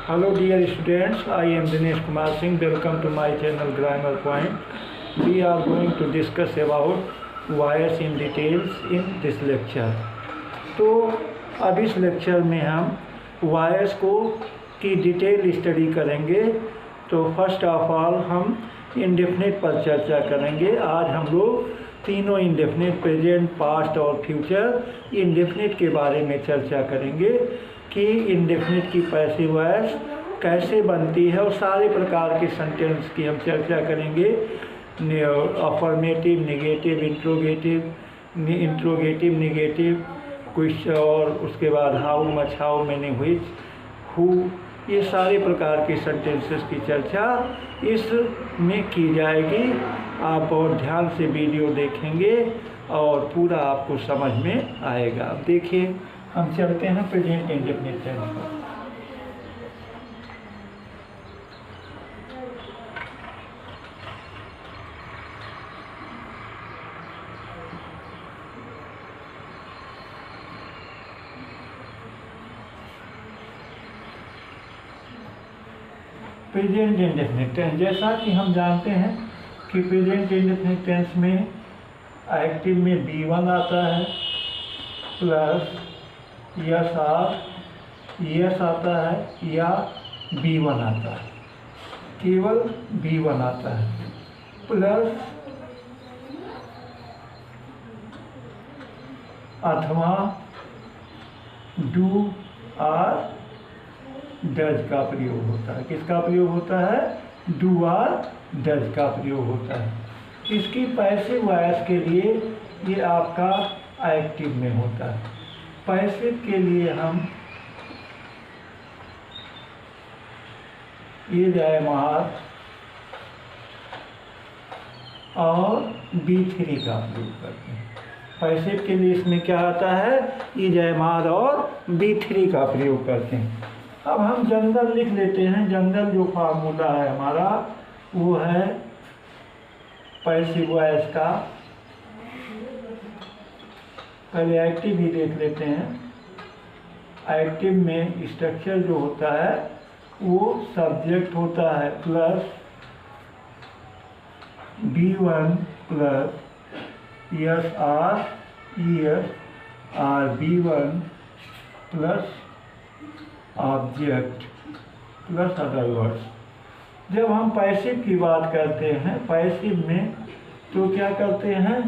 Hello dear students, I am Dinesh Kumar Singh. Welcome to my channel Grammar Point. We are going to discuss about voice in details in this lecture. तो अब इस lecture में हम voice को की detail study करेंगे। तो first of all हम इंडेफिनिट पर चर्चा करेंगे। आज हम लोग तीनों इंडेफिनिट, प्रेजेंट, पास्ट और फ्यूचर इंडेफिनिट के बारे में चर्चा करेंगे कि इंडेफिनिट की पैसिव वॉइस कैसे बनती है और सारे प्रकार के सेंटेंस की हम चर्चा करेंगे। अफर्मेटिव, नेगेटिव, इंट्रोगेटिव, नेगेटिव, कुछ और उसके बाद how much, how many, which, who, ये सारे प्रकार के सेंटेंसेस की चर्चा इसमें की जाएगी। आप बहुत ध्यान से वीडियो देखेंगे और पूरा आपको समझ में आएगा। अब देखिए, हम चलते हैं प्रेजेंट इंडेफिनिट टेंस पर। प्रेजेंट इंडेफिनिट टेंस, जैसा कि हम जानते हैं कि प्रेजेंट इंडेफिनिट टेंस में एक्टिव में B1 आता है प्लस यस आता है या B1 आता है, केवल B1 आता है, प्लस अथवा डू आर डज का प्रयोग होता है। किसका प्रयोग होता है? डू आर डज का प्रयोग होता है। इसकी पैसिव वॉइस के लिए ये आपका एक्टिव में होता है। पैसिव के लिए हम ये जाए मार और B3 का प्रयोग करते हैं। पैसिव के लिए इसमें क्या आता है? ये जाए मार और B3 का प्रयोग करते हैं। अब हम जनरल लिख लेते हैं। जनरल जो फार्मूला है हमारा वो है पैसिव वॉइस का। पहले एक्टिव ही देख लेते हैं। एक्टिव में स्ट्रक्चर जो होता है वो सब्जेक्ट होता है plus B1 plus es or B1 plus object plus other words. जब हम पैसिव की बात करते हैं पैसिव में, तो क्या करते हैं?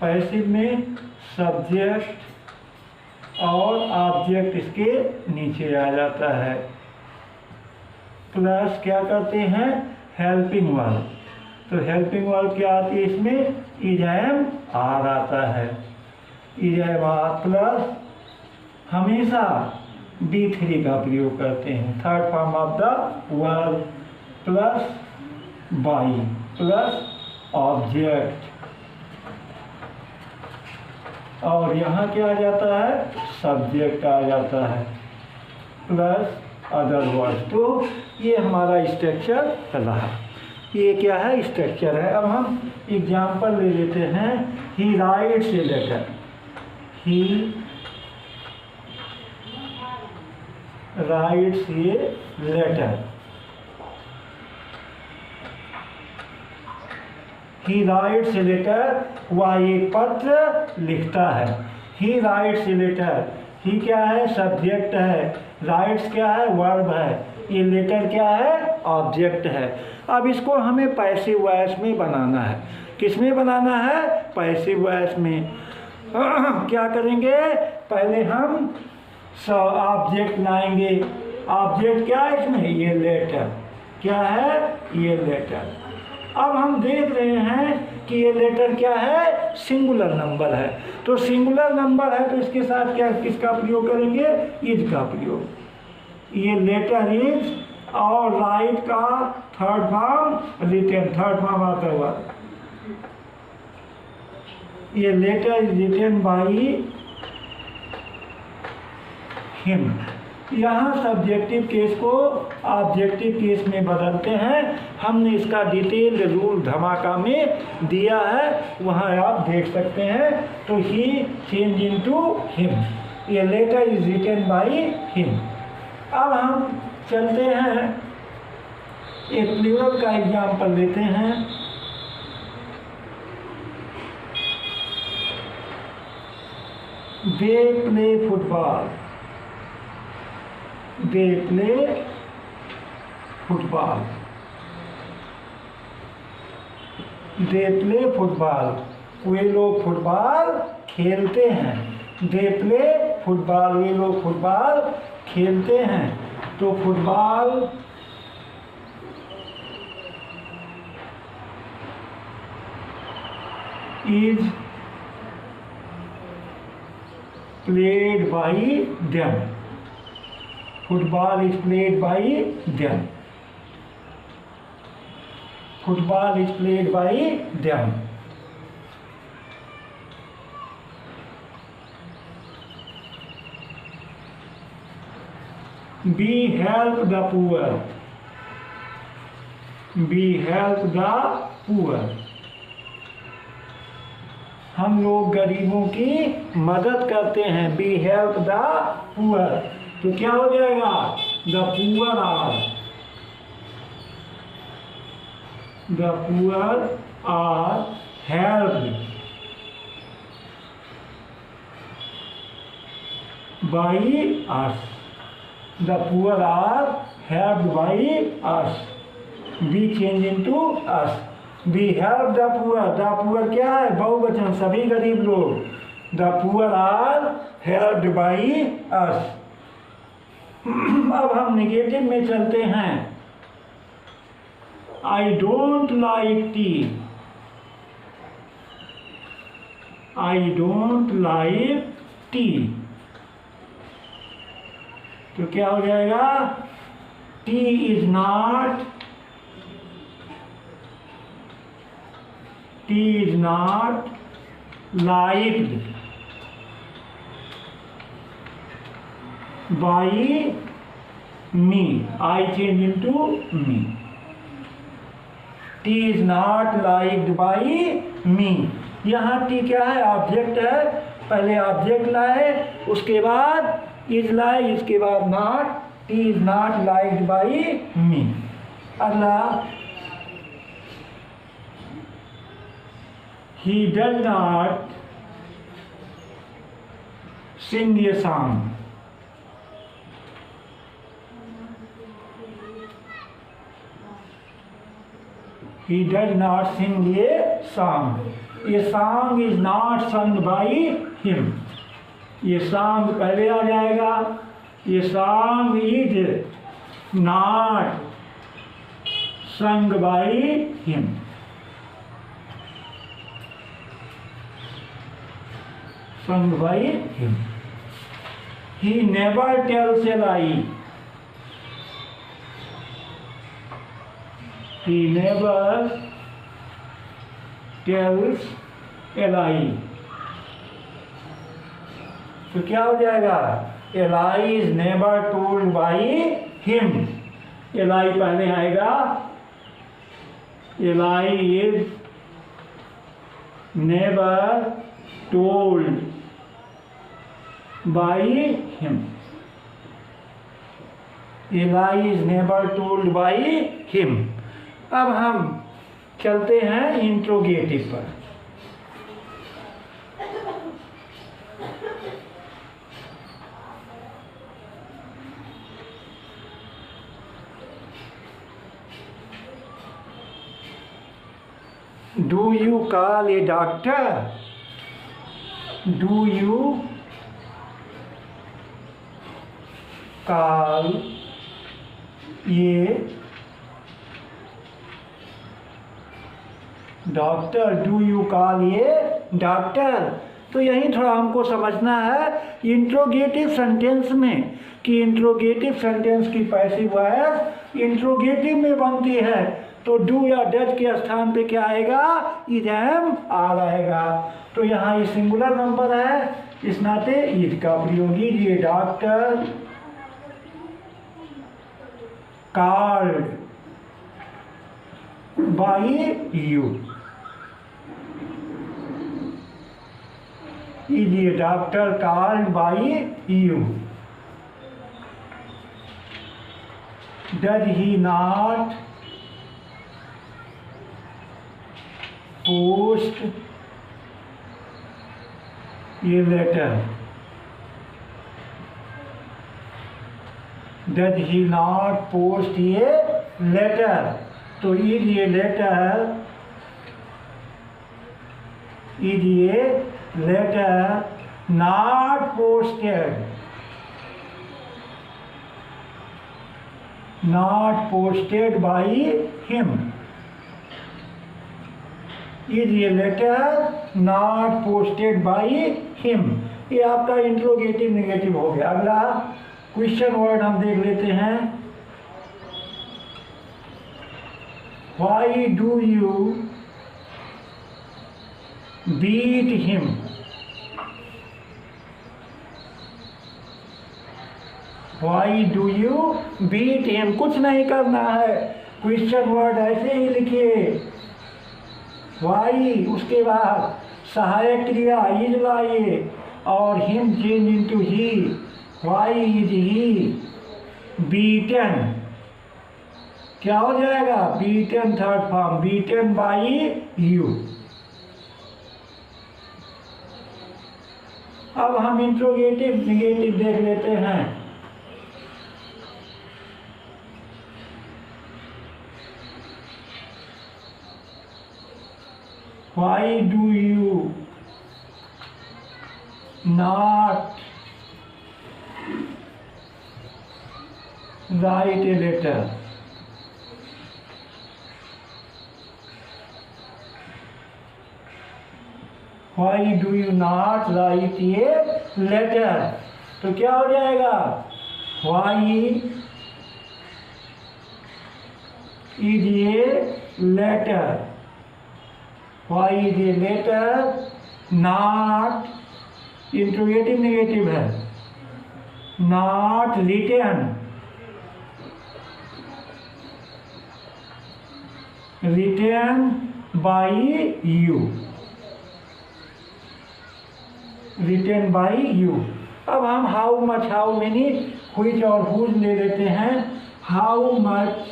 पैसिव में सब्जेक्ट और ऑब्जेक्ट इसके नीचे आ जाता है, प्लस क्या करते हैं? Helping verb. तो हेल्पिंग वर्ब क्या आती है इसमें? इज एम आर आता है। इज एम आर प्लस हमेशा B3 का प्रयोग करते हैं, third form of the verb, plus by plus object, और यहाँ क्या आ जाता है? सब्जेक्ट आ जाता है प्लस अदर वर्ड्स। तो ये हमारा स्ट्रक्चर रहा। ये क्या है? स्ट्रक्चर है। अब हम एग्जाम्पल ले लेते हैं। He writes a letter. He writes a letter. He writes a letter, वह एक पत्र लिखता है। ही राइट्स ए लेटर। ही क्या है? सब्जेक्ट है। राइट्स क्या है? वर्ब है। ये लेटर क्या है? ऑब्जेक्ट है। अब इसको हमें पैसिव वॉइस में बनाना है। किस में बनाना है? पैसिव वॉइस में। क्या करेंगे? पहले हम ऑब्जेक्ट लाएंगे। ऑब्जेक्ट क्या है इसमें? ये लेटर। क्या है? ये लेटर। अब हम देख रहे हैं कि ये लेटर क्या है? सिंगुलर नंबर है। तो सिंगुलर नंबर है तो इसके साथ क्या, किसका प्रयोग करेंगे? इज का प्रयोग। ये लेटर इज, और राइट का third form written, third form आता हुआ। ये letter is written by him. यहाँ सब्जेक्टिव केस को ऑब्जेक्टिव केस में बदलते हैं। हमने इसका डिटेल रूल धमाका में दिया है, वहाँ आप देख सकते हैं। तो ही चेंज इनटू हिम। ये letter is written by him. अब हम चलते हैं एक प्लूरल का एग्जाम्पल लेते हैं। They play football, they play football, they play football, वे लोग फुटबॉल खेलते हैं। दे प्ले फुटबॉल, वे लोग फुटबॉल खेलते हैं। तो football is played by them, football is played by them, football is played by them। We help the poor, we help the poor, हम लोग गरीबों की मदद करते हैं। बी हेल्प द पुअर, तो क्या हो जाएगा? The poor are, the poor are helped by us, the poor are helped by us. We change into us. We help the poor, the poor क्या है? बहुवचन, सभी गरीब लोग। The poor are helped by us. अब हम negative में चलते हैं। I don't like tea, I don't like tea, तो क्या हो जाएगा? Tea is not, tea is not liked by me, I change into me. Tea is not liked by me. यहाँ टी क्या है? ऑब्जेक्ट है। पहले ऑब्जेक्ट लाए, उसके बाद इज लाए, इसके बाद not. Tea is not liked by me. अगला, he does not sing a song, he does not sing a song, a song is not sung by him। ये song पहले आ जाएगा। ये song is not sung by him, sung by him। He never tells a lie, he never tells a lie, तो क्या हो जाएगा? A lie is never told by him। A lie पहले आएगा। A lie is never told by him, a lie is never told by him। अब हम चलते हैं इंट्रोगेटिव पर। Do you call a doctor? Do you call a doctor? Do you call ये doctor? तो यही थोड़ा हमको समझना है इंट्रोगेटिव सेंटेंस में कि इंट्रोगेटिव सेंटेंस की पैसिव वॉइस इंट्रोगेटिव में बनती है। तो डू या डज के स्थान पे क्या आएगा? इज एम आर आएगा। तो यहाँ ये सिंगुलर नंबर है, इस नाते इज का प्रयोग कीजिए। डॉक्टर कॉल्ड बाई यू, कीजिए doctor called by you. Does he not post ये letter, does he not post ये लेटर, तो इज ये लेटर, इज ये letter not posted, not posted by him, is a letter not posted by him। ये आपका interrogative negative हो गया। अगला क्वेश्चन वर्ड हम देख लेते हैं। Why do you beat him? Why do you beat him? कुछ नहीं करना है, क्वेश्चन वर्ड ऐसे ही लिखिए। Why उसके बाद सहायक क्रिया इज लाइए और him change into he। Why is he beaten? क्या हो जाएगा? beaten third form, beaten by you। अब हम इंट्रोगेटिव निगेटिव देख लेते हैं। Why do you not write a letter? Why do you not write a letter? तो क्या हो जाएगा? Why is a letter? Why is a letter not, interrogative negative है, not written, written by you, written by you। अब हम how much, how many, which और whose ले लेते हैं। How much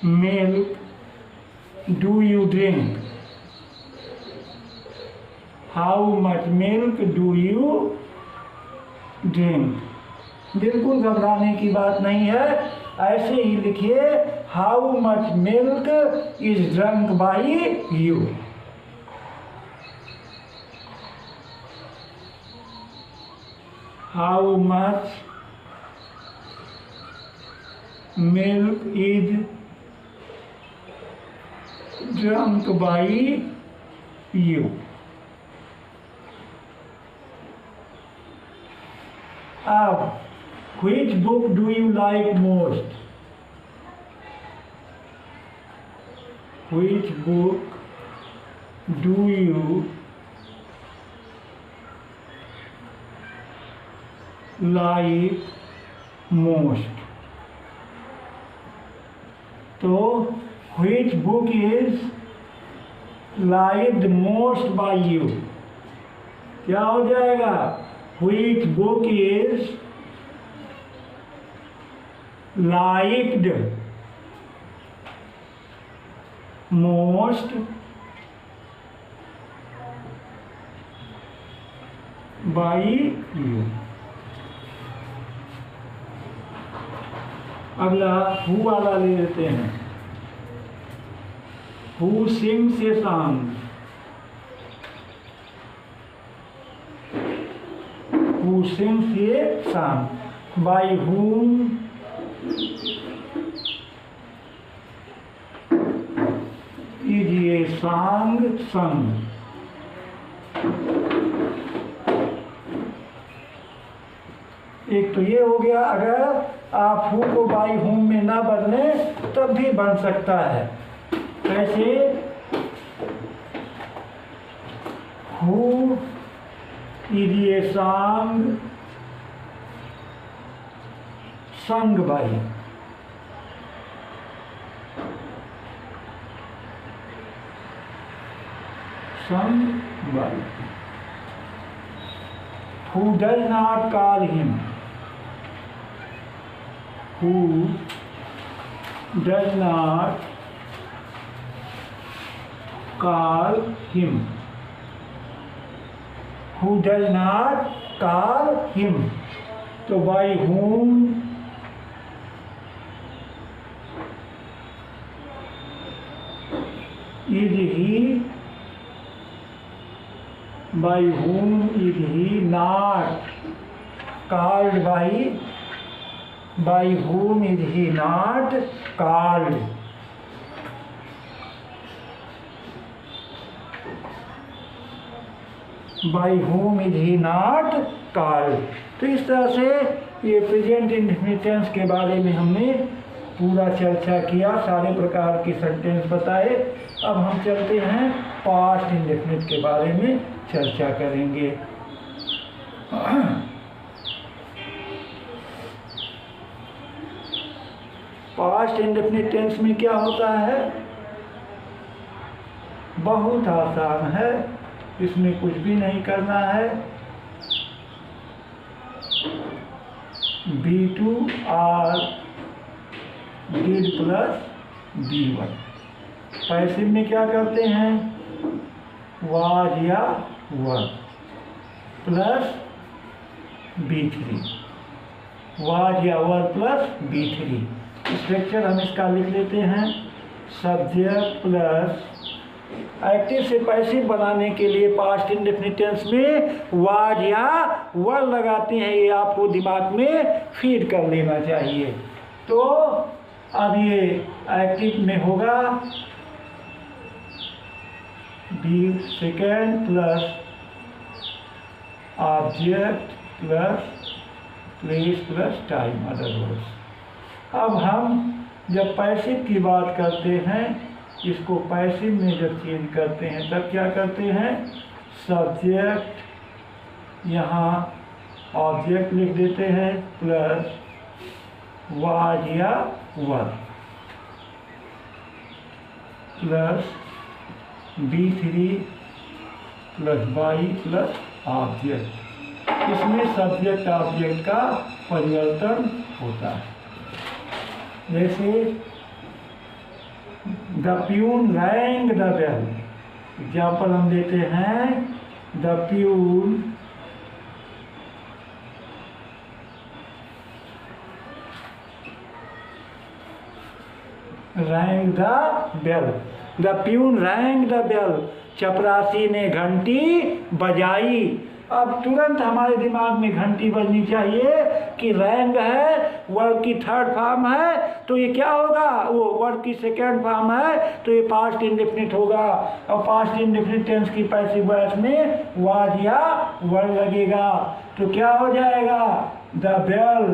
milk do you drink? How much milk do you drink? बिल्कुल घबराने की बात नहीं है, ऐसे ही लिखिए। How much milk is drunk by you. How much milk is drunk by you। अब which book do you like most? Which book do you like most? तो which book is liked most by you? क्या हो जाएगा? Which book is liked most by you। अगला who वाला ले लेते हैं। Who sings a song? Who sings a song? By whom is a song sung? एक तो ये हो गया। अगर आप हु को बाई होम में ना बदले तब भी बन सकता है। कैसे? हु इज ए सॉन्ग संग बाई। संग by. Who does not call him? Who does not call him? Who does not call him? तो by whom is he? By whom is he not called? By whom is he not called? By whom is he not called? तो इस तरह से ये present indefinite tense के बारे में हमने पूरा चर्चा किया, सारे प्रकार के सेंटेंस बताए। अब हम चलते हैं पास्ट इंडेफिनिट के बारे में चर्चा करेंगे। पास्ट इंडेफिनिट टेंस में क्या होता है? बहुत आसान है, इसमें कुछ भी नहीं करना है। B2 और did प्लस B1। पैसिव में क्या करते हैं? was या was प्लस B3, was या was प्लस B3। स्ट्रक्चर हम इसका लिख लेते हैं। सब्जेक्ट प्लस एक्टिव से पैसिव बनाने के लिए पास्ट इंडेफिनिट टेंस में वाज या वर लगाते हैं। ये आपको दिमाग में फीड कर लेना चाहिए। तो अब ये एक्टिव में होगा B second plus object plus place plus time, other words. अब हम जब पैसिव की बात करते हैं, इसको पैसिव में जब चेंज करते हैं तब क्या करते हैं? सब्जेक्ट यहाँ ऑब्जेक्ट लिख देते हैं प्लस वाज या were plus B3 plus by plus object. इसमें सब्जेक्ट ऑब्जेक्ट का परिवर्तन होता है। जैसे the peon rang the bell, example हम देते हैं। The peon rang the bell, the peon rang the bell, चपरासी ने घंटी बजाई। अब तुरंत हमारे दिमाग में घंटी बजनी चाहिए कि रैंग है, वर्ब की थर्ड फॉर्म है, तो ये क्या होगा? वो वर्ब की सेकेंड फॉर्म है, तो ये पास्ट इंडेफिनिट होगा। और पास्ट इंडेफिनिट टेंस की पैसिव वॉइस में वाज या वर लगेगा, तो क्या हो जाएगा? द बेल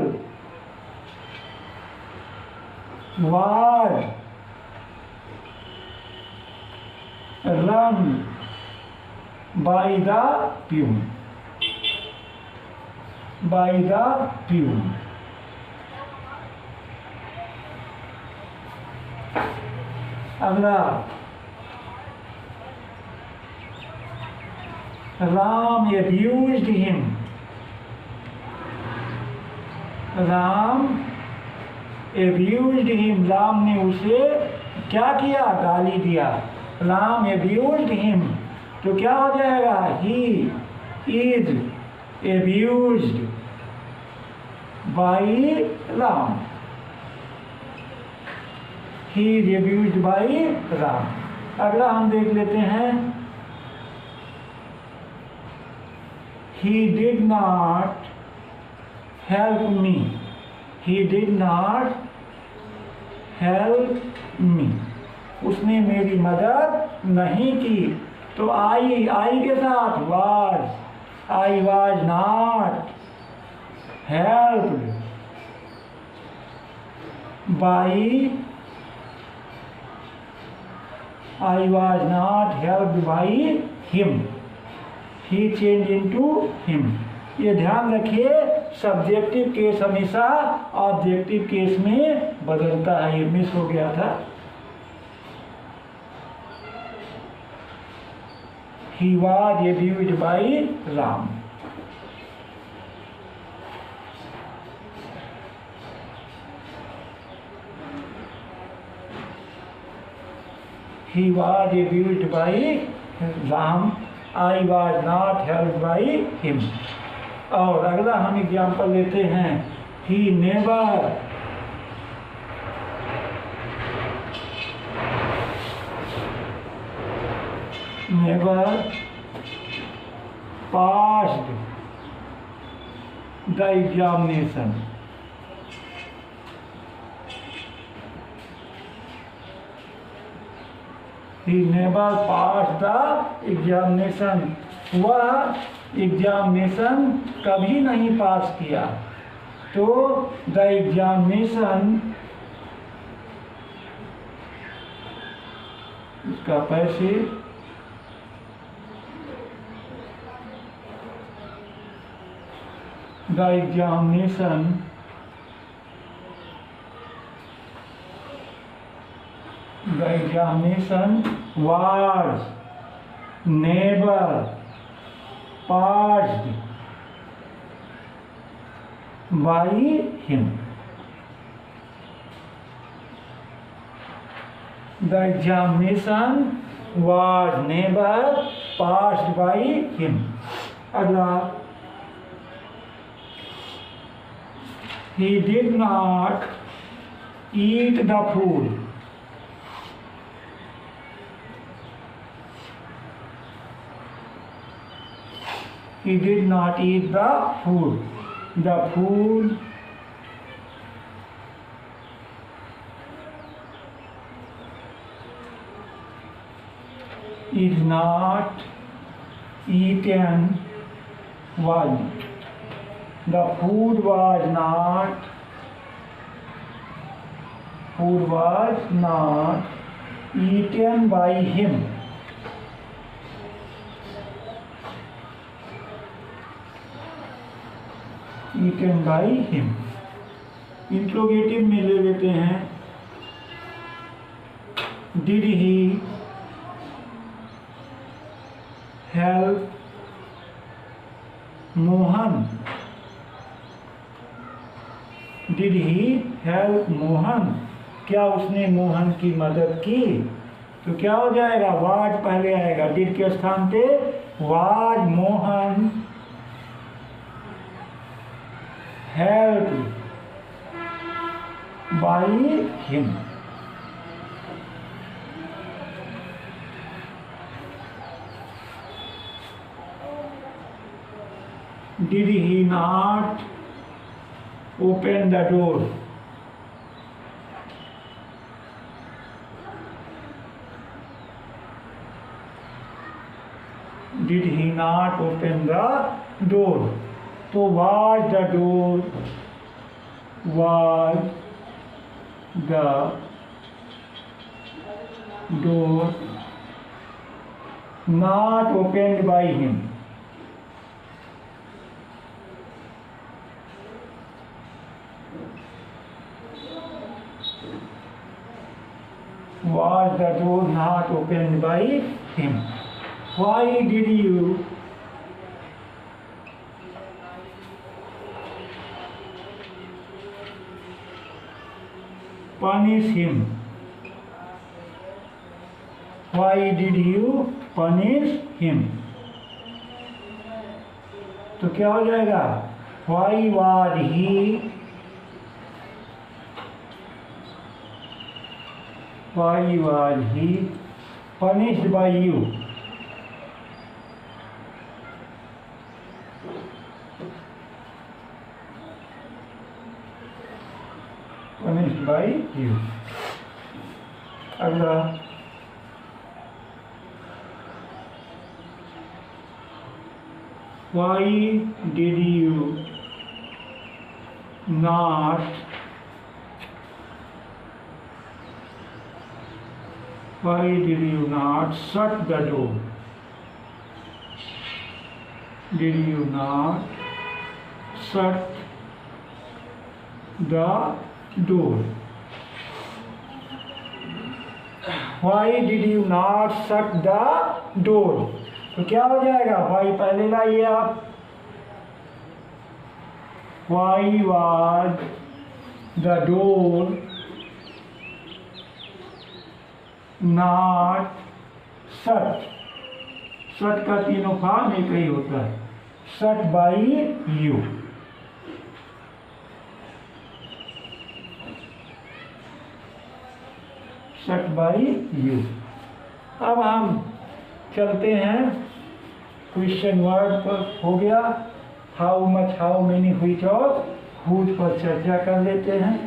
वाज रंग by the peon, by the pew। अगला Ram abused him, Ram abused him, Ram ने उसे क्या किया? गाली दिया। राम abused him, तो क्या हो जाएगा? he is abused by Ram, he is abused by Ram। अगला हम देख लेते हैं। he did not help me, he did not help me, उसने मेरी मदद नहीं की। तो आई के साथ was, I was not helped by, I was not helped by him, he changed into him। ये ध्यान रखिए, सब्जेक्टिव केस हमेशा ऑब्जेक्टिव केस में बदलता है। ये मिस हो गया था। He was abused by Ram। He was abused by Ram. I was not helped by him. और अगला हम एग्जाम्पल लेते हैं. He never passed the examination. He never passed the examination. वह एग्जामिनेशन कभी नहीं पास किया. तो द एग्जामिनेशन इसका पैसे the examination was never passed by him. The examination was never passed by him. अगला, he did not eat the food. He did not eat the food. The food is not eaten. The food was not eaten by him. Eaten by him. Interrogative में ले लेते हैं. Did he help Mohan? Did he help Mohan? क्या उसने मोहन की मदद की? तो क्या हो जाएगा? वाज पहले आएगा. डिड के स्थान पे was Mohan helped by him. Did he not open the door? Did he not open the door? तो was the door not opened by him. Was the door not opened by him? Why did you punish him? Why did you punish him? तो क्या हो जाएगा? Why was he punished by you? Punished by you. अगला, why did you not shut the door? Did you not shut the door? Why did you not shut the door? तो क्या हो जाएगा? भाई पहले लाइए आप. Why was the door not shut. Shut का तीनों फॉर्म एक ही होता है, shut by you. Shut by you. अब हम चलते हैं क्वेश्चन वर्ड पर, हो गया। How much, how many, which और हुज पर चर्चा कर लेते हैं।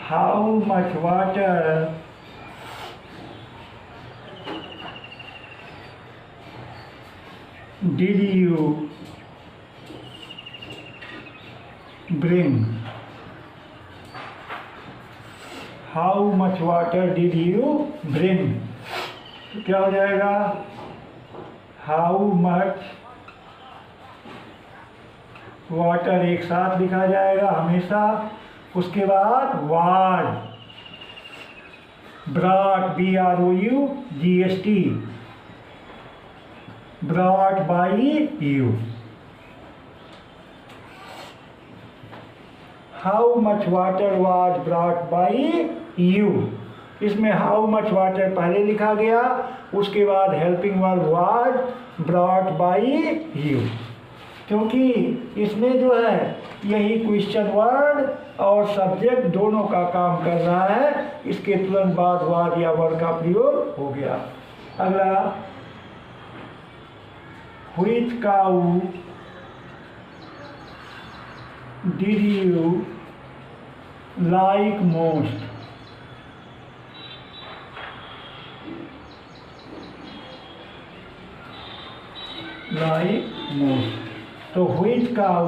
How much water did you bring? How much water did you bring? तो क्या हो जाएगा? How much water एक साथ लिखा जाएगा हमेशा। उसके बाद was, brought, BROUGHT, brought by you। How much water was brought by you? इसमें how much water पहले लिखा गया, उसके बाद helping verb was brought by you। क्योंकि इसमें जो है यही क्वेश्चन वर्ड और सब्जेक्ट दोनों का काम कर रहा है, इसके तुरंत बाद was या वर्ड का प्रयोग हो गया। अगला, which cow did you like most? Like most। तो which cow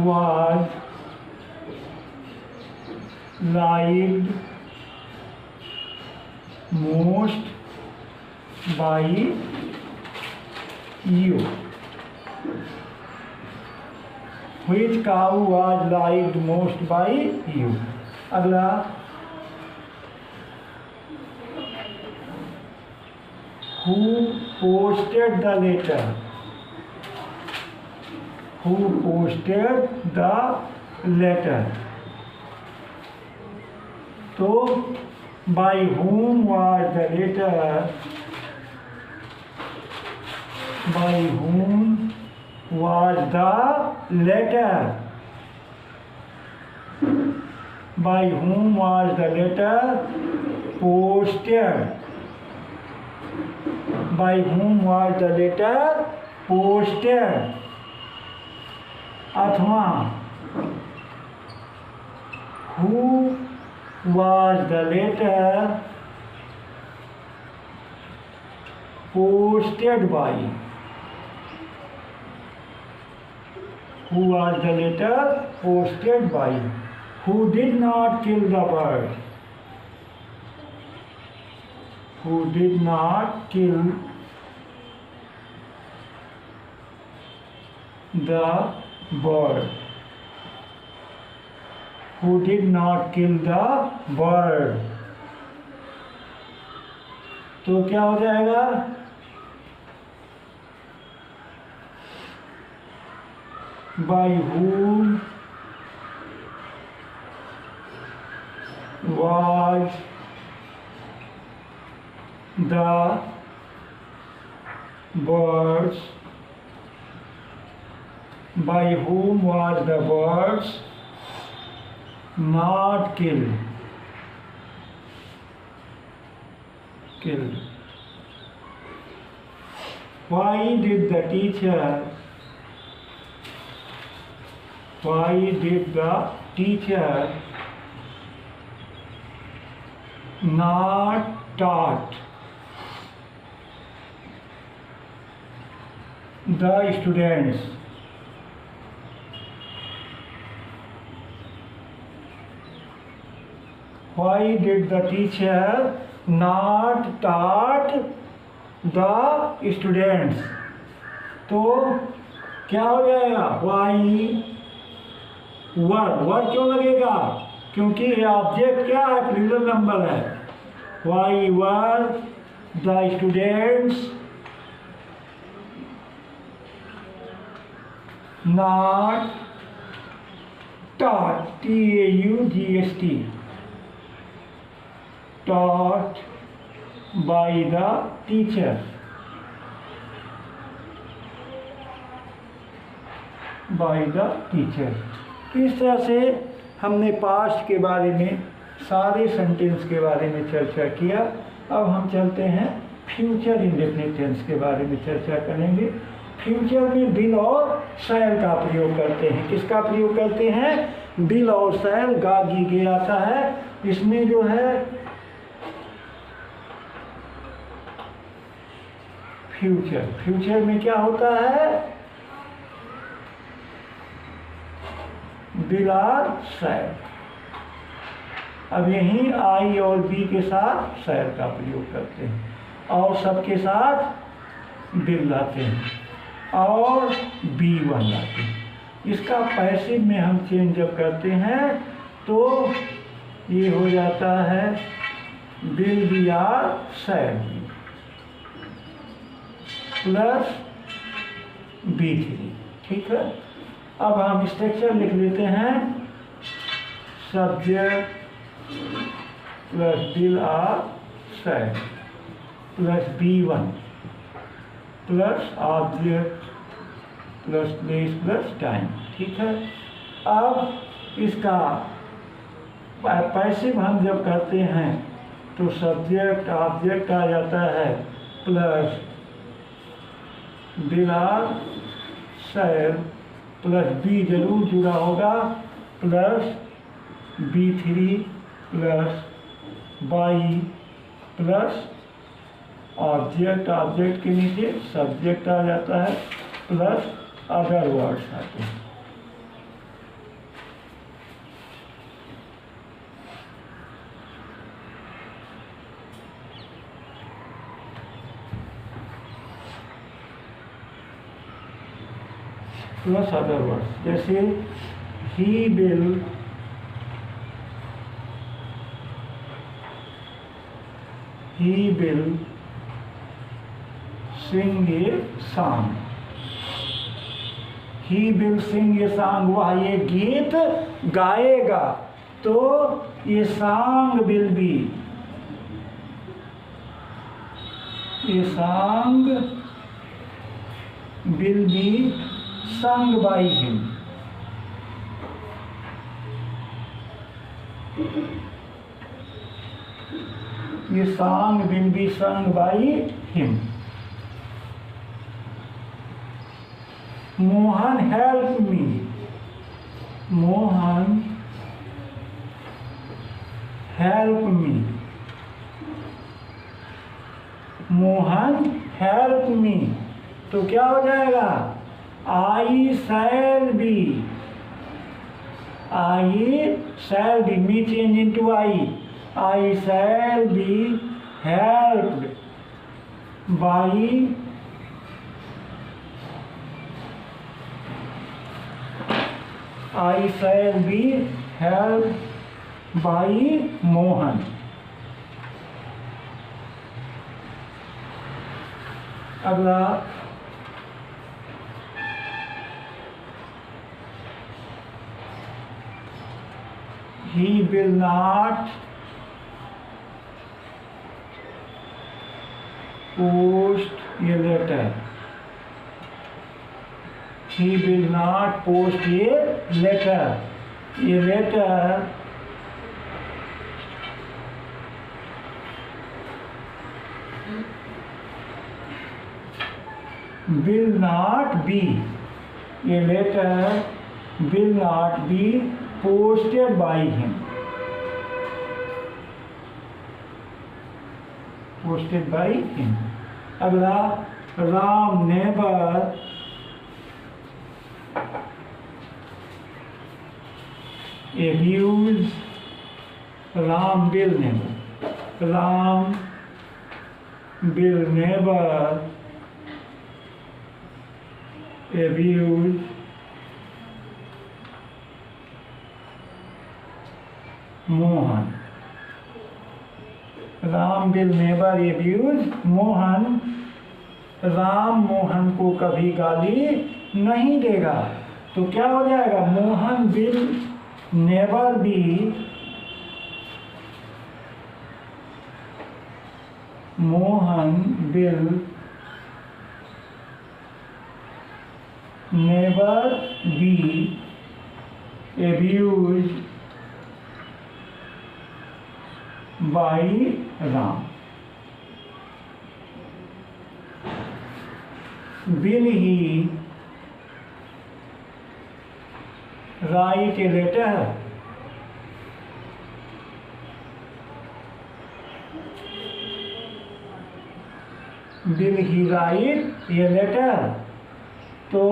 was liked most by you? Which cow was liked most by you? अगला, who posted the letter? Who posted the letter? तो by whom was the letter? By whom was the letter? By whom was the letter posted? By whom was the letter posted? अथवा who was the letter posted by? Who was the letter posted by? Who did not kill the bird? Who did not kill the bird? Who did not kill the bird? तो क्या हो जाएगा? By whom was the birds? By whom was the birds not killed? Why did the teacher not taught the students? Why did the teacher not taught the students? तो क्या हो जाएगा? Why word क्यों लगेगा? क्योंकि ये ऑब्जेक्ट क्या है, प्लूरल नंबर है। Why were the students not taught, T-A-U-G-S-T, taught by the teacher, by the teacher। इस तरह से हमने पास्ट के बारे में, सारे सेंटेंस के बारे में चर्चा किया। अब हम चलते हैं फ्यूचर इंडेफिनिट टेंस के बारे में चर्चा करेंगे। फ्यूचर में विल और शैल का प्रयोग करते हैं। किसका प्रयोग करते हैं? विल और शैल, गा गी गे आता है। इसमें जो है फ्यूचर में क्या होता है? विल और शैल। अब यहीं आई और बी के साथ शैल का प्रयोग करते हैं और सबके साथ विल लाते हैं और B1 लाते हैं। इसका पैसिव में हम चेंज जब करते हैं तो ये हो जाता है will be or shall be plus B3। ठीक है, अब हम स्ट्रक्चर लिख लेते हैं। Subject plus will or shall plus B1 plus object plus place plus time. ठीक है, अब इसका पैसिव हम जब करते हैं तो सब्जेक्ट ऑब्जेक्ट आ जाता है plus will or shall plus be जरूर जुड़ा होगा plus B3 plus by plus object के नीचे सब्जेक्ट आ जाता है प्लस अदर वर्ड्स आते हैं। प्लस अदर वर्ड्स, जैसे he will sing a song। He will sing a song, वह ये गीत गाएगा। तो ये song will be, ये song will be sung by him। ये song will be sung by him। Mohan help me, Mohan help me, Mohan help me. तो क्या हो जाएगा? I shall be, me change into I shall be helped by I shall be helped by Mohan. अगला he will not post a letter। He will not post a letter। A letter will not be, a letter will not be posted by him। Posted by him। अगला Ram never abuse, Ram will never, Ram will never abuse Mohan. Ram will never abuse Mohan. Ram Mohan को कभी गाली नहीं देगा। तो क्या हो जाएगा, Mohan will never be Mohan will never be abused by Ram. Will he write a letter? Will he write a letter? तो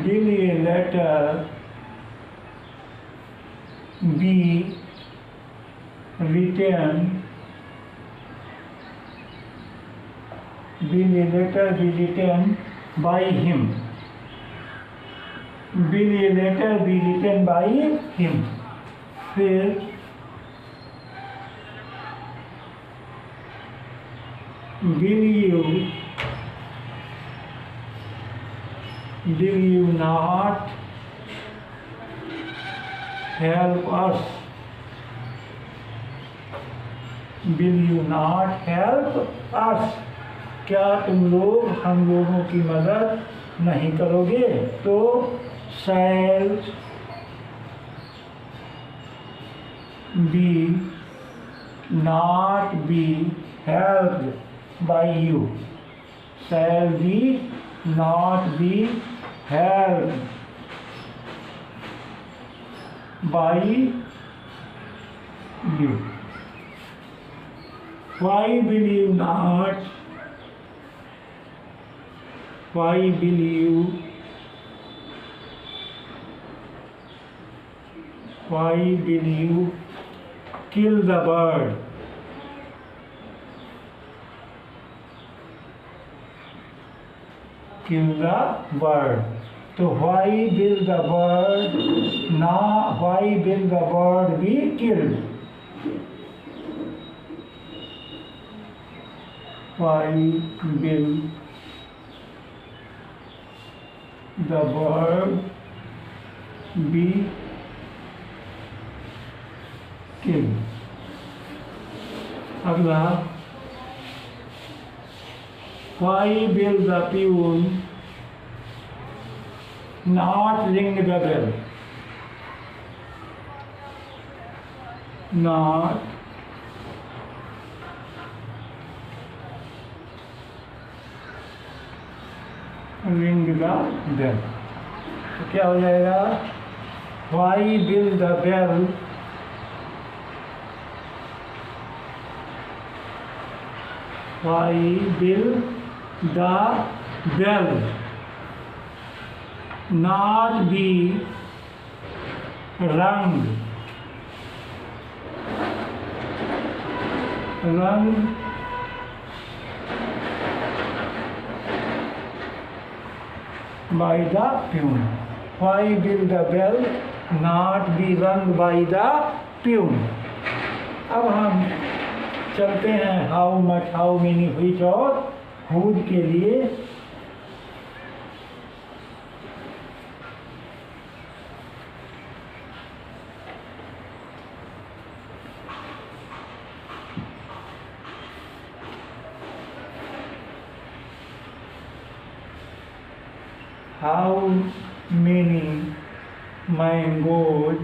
will a letter be written? Will a letter be written by him? Will a letter be written by him? फिर will you not help us? Will you not help us? क्या तुम लोग हम लोगों की मदद नहीं करोगे? तो shall be not be helped by you. Shall be not be helped by you. Why will you not? Why will you? Why will you kill the bird? Kill the bird. So why will the bird why will the bird be killed? Why will the bird be killed? अगला, why will the peon not ring the bell? Not ring the bell. तो क्या हो जाएगा, why will the bell why will the bell not be rung by the peon? Why will the bell not be rung by the peon? अब हम चलते हैं how much, how many, which और whose के लिए। How many mangoes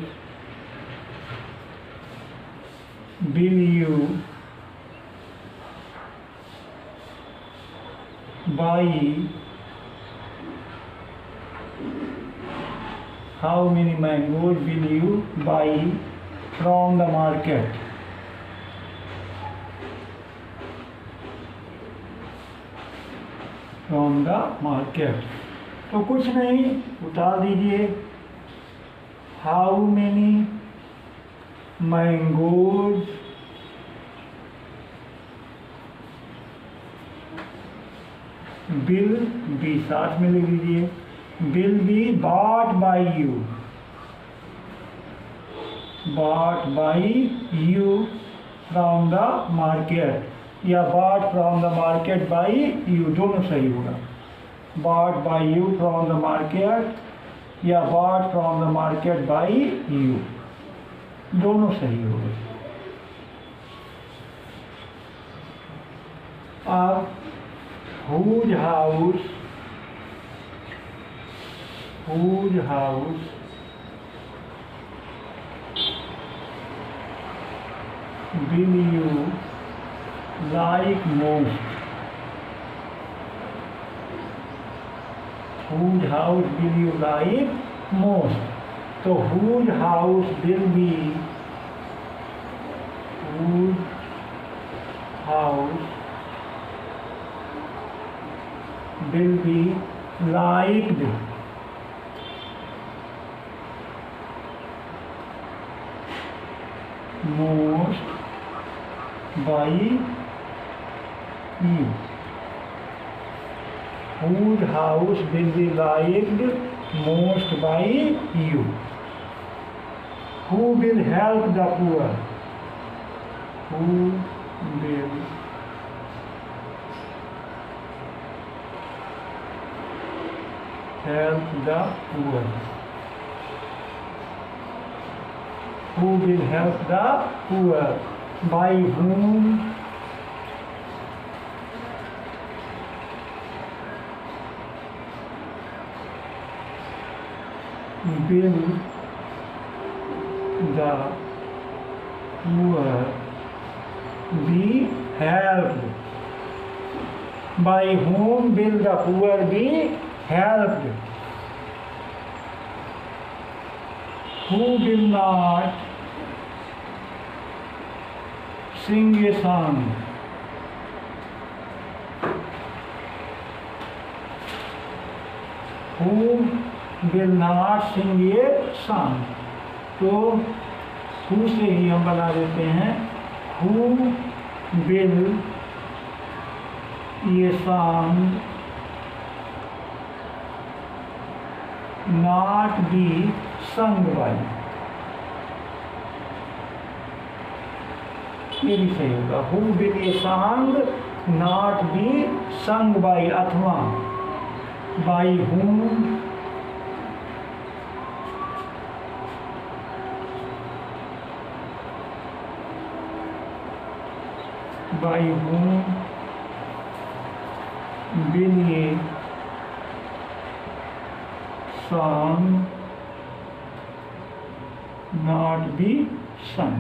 will you buy? How many mangoes will you buy from the market? From the market. तो कुछ नहीं, उतार दीजिए। How many mangoes will be, साथ में लिख दीजिए, will be bought by you. bought by you from the market या bought from the market by you, दोनों सही होगा। bought by you from the market या bought from the market by you, दोनों सही होगा। अब whose house will you like most? Whose house will you like most? तो whose house will be liked most by you. Whose house will be liked most by you? Who will help the poor? Who will help the poor? Who will help the poor? By whom will the poor be helped? By whom will the poor be helped? Who will not sing a song? Who will not sing a song? तो who से ही हम बना देते हैं who will a song not be sung by? ये भी सही होगा। Who will a song not be sung by? अथवा by whom will a song not be sung?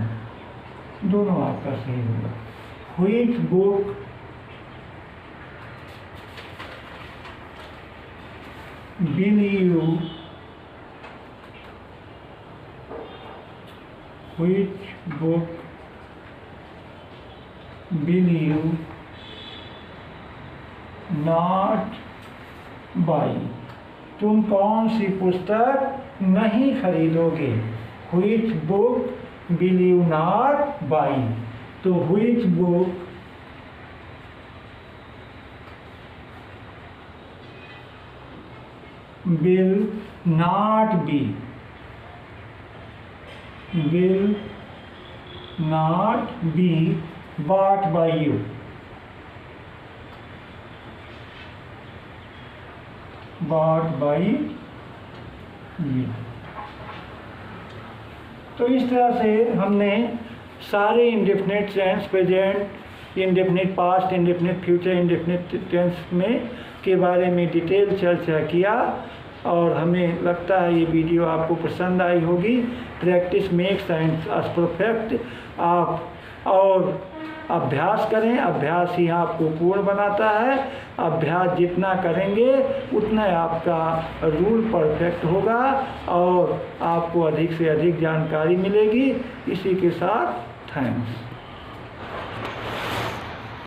दोनों आपका सही होगा। Which book will you not buy? तुम कौन सी पुस्तक नहीं खरीदोगे? Which book will you not buy? तो which book will not be bought by you? Bought by you। तो इस तरह से हमने सारे indefinite tense, present indefinite, past indefinite, future indefinite tense में के बारे में डिटेल चर्चा किया और हमें लगता है ये वीडियो आपको पसंद आई होगी। Practice makes us perfect. आप और अभ्यास करें, अभ्यास ही आपको पूर्ण बनाता है। अभ्यास जितना करेंगे उतना आपका रूल परफेक्ट होगा और आपको अधिक से अधिक जानकारी मिलेगी। इसी के साथ थैंक्स।